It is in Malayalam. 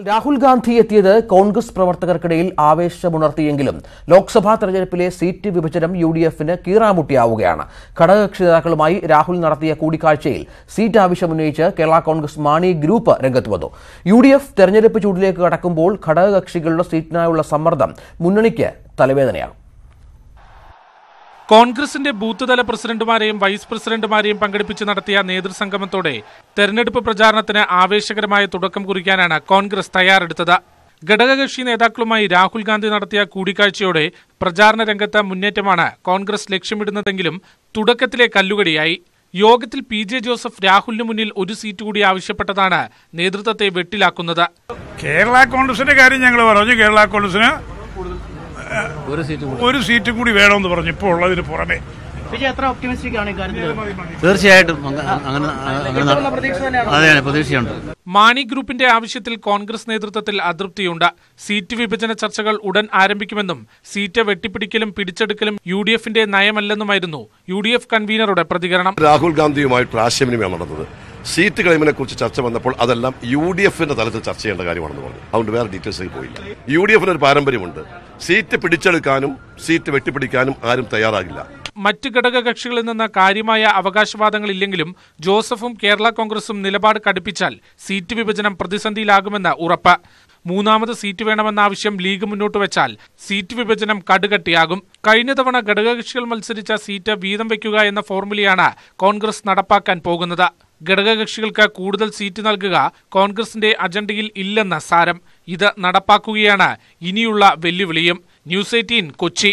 രാഹുൽ ഗാന്ധി എത്തിയത് കോൺഗ്രസ് പ്രവർത്തകർക്കിടയിൽ ആവേശമുണർത്തിയെങ്കിലും ലോക്സഭാ തെരഞ്ഞെടുപ്പിലെ സീറ്റ് വിഭജനം യുഡിഎഫിന് കീറാമുട്ടിയാവുകയാണ്. ഘടകകക്ഷി നേതാക്കളുമായി രാഹുൽ നടത്തിയ കൂടിക്കാഴ്ചയിൽ സീറ്റ് ആവശ്യമുന്നയിച്ച് കേരള കോൺഗ്രസ് മാണി ഗ്രൂപ്പ് രംഗത്ത് വന്നു. യുഡിഎഫ് തെരഞ്ഞെടുപ്പ് ചൂടിലേക്ക് കടക്കുമ്പോൾ ഘടകകക്ഷികളുടെ സീറ്റിനായുള്ള സമ്മർദ്ദം മുന്നണിക്ക് തലവേദനയാകും. കോൺഗ്രസിന്റെ ബൂത്ത് തല പ്രസിഡന്റുമാരെയും വൈസ് പ്രസിഡന്റുമാരെയും പങ്കെടുപ്പിച്ച് നടത്തിയ നേതൃസംഗമത്തോടെ തെരഞ്ഞെടുപ്പ് പ്രചാരണത്തിന് ആവേശകരമായ തുടക്കം കുറിക്കാനാണ് കോൺഗ്രസ് തയ്യാറെടുത്തത്. ഘടകകക്ഷി നേതാക്കളുമായി രാഹുൽ ഗാന്ധി നടത്തിയ കൂടിക്കാഴ്ചയോടെ പ്രചാരണ രംഗത്ത് മുന്നേറ്റമാണ് കോൺഗ്രസ് ലക്ഷ്യമിടുന്നതെങ്കിലും തുടക്കത്തിലെ കല്ലുകടിയായി. യോഗത്തിൽ പി.ജെ. ജോസഫ് രാഹുലിന് മുന്നിൽ ഒരു സീറ്റ് കൂടി ആവശ്യപ്പെട്ടതാണ് നേതൃത്വത്തെ വെട്ടിലാക്കുന്നത്. കേരള കോൺഗ്രസിന്റെ കാര്യം ഞങ്ങൾ പറഞ്ഞു. കേരള കോൺഗ്രസിന് ഒരു സീറ്റ് കൂടി വേണമെന്ന് പറഞ്ഞു. ഇപ്പോൾ ഉള്ളതിന് പുറമെ തീർച്ചയായിട്ടും പ്രതീക്ഷയുണ്ട്. മാണി ഗ്രൂപ്പിന്റെ ആവശ്യത്തിൽ കോൺഗ്രസ് നേതൃത്വത്തിൽ അതൃപ്തിയുണ്ട്. സീറ്റ് വിഭജന ചർച്ചകൾ ഉടൻ ആരംഭിക്കുമെന്നും സീറ്റ് വെട്ടിപ്പിടിക്കലും പിടിച്ചെടുക്കലും യുഡിഎഫിന്റെ നയമല്ലെന്നുമായിരുന്നു യുഡിഎഫ് കൺവീനറുടെ പ്രതികരണം. രാഹുൽ ഗാന്ധിയുമായിട്ട് ആശയവിനിമയം നടന്നത് സീറ്റ് ക്ലെയിമിനെ കുറിച്ച് ചർച്ച വന്നപ്പോൾ അതെല്ലാം യുഡിഎഫിന്റെ തലത്തിൽ ചർച്ച ചെയ്യേണ്ട കാര്യമാണെന്ന് പറഞ്ഞു. അതുകൊണ്ട് വേറെ ഡീറ്റെയിൽസിൽ പോയില്ല. യുഡിഎഫിന് ഒരു പാരമ്പര്യമുണ്ട്. സീറ്റ് പിടിച്ചെടുക്കാനും സീറ്റ് വെട്ടിപ്പിടിക്കാനും ആരും തയ്യാറാകില്ല. മറ്റ് ഘടകകക്ഷികളിൽ നിന്ന് കാര്യമായ അവകാശവാദങ്ങളില്ലെങ്കിലും ജോസഫും കേരള കോൺഗ്രസും നിലപാട് കടുപ്പിച്ചാൽ സീറ്റ് വിഭജനം പ്രതിസന്ധിയിലാകുമെന്ന് ഉറപ്പ്. മൂന്നാമത് സീറ്റ് വേണമെന്ന ആവശ്യം ലീഗ് മുന്നോട്ട് വെച്ചാൽ സീറ്റ് വിഭജനം കടുകട്ടിയാകും. കഴിഞ്ഞ തവണ ഘടകകക്ഷികൾ മത്സരിച്ച സീറ്റ് വീതം വയ്ക്കുക എന്ന ഫോർമുലയാണ് കോൺഗ്രസ് നടപ്പാക്കാൻ പോകുന്നത്. ഘടകകക്ഷികൾക്ക് കൂടുതൽ സീറ്റ് നൽകുക കോൺഗ്രസിന്റെ അജണ്ടയിൽ ഇല്ലെന്ന സാരം. ഇത് നടപ്പാക്കുകയാണ് ഇനിയുള്ള വെല്ലുവിളിയും. ന്യൂസ് 18 കൊച്ചി.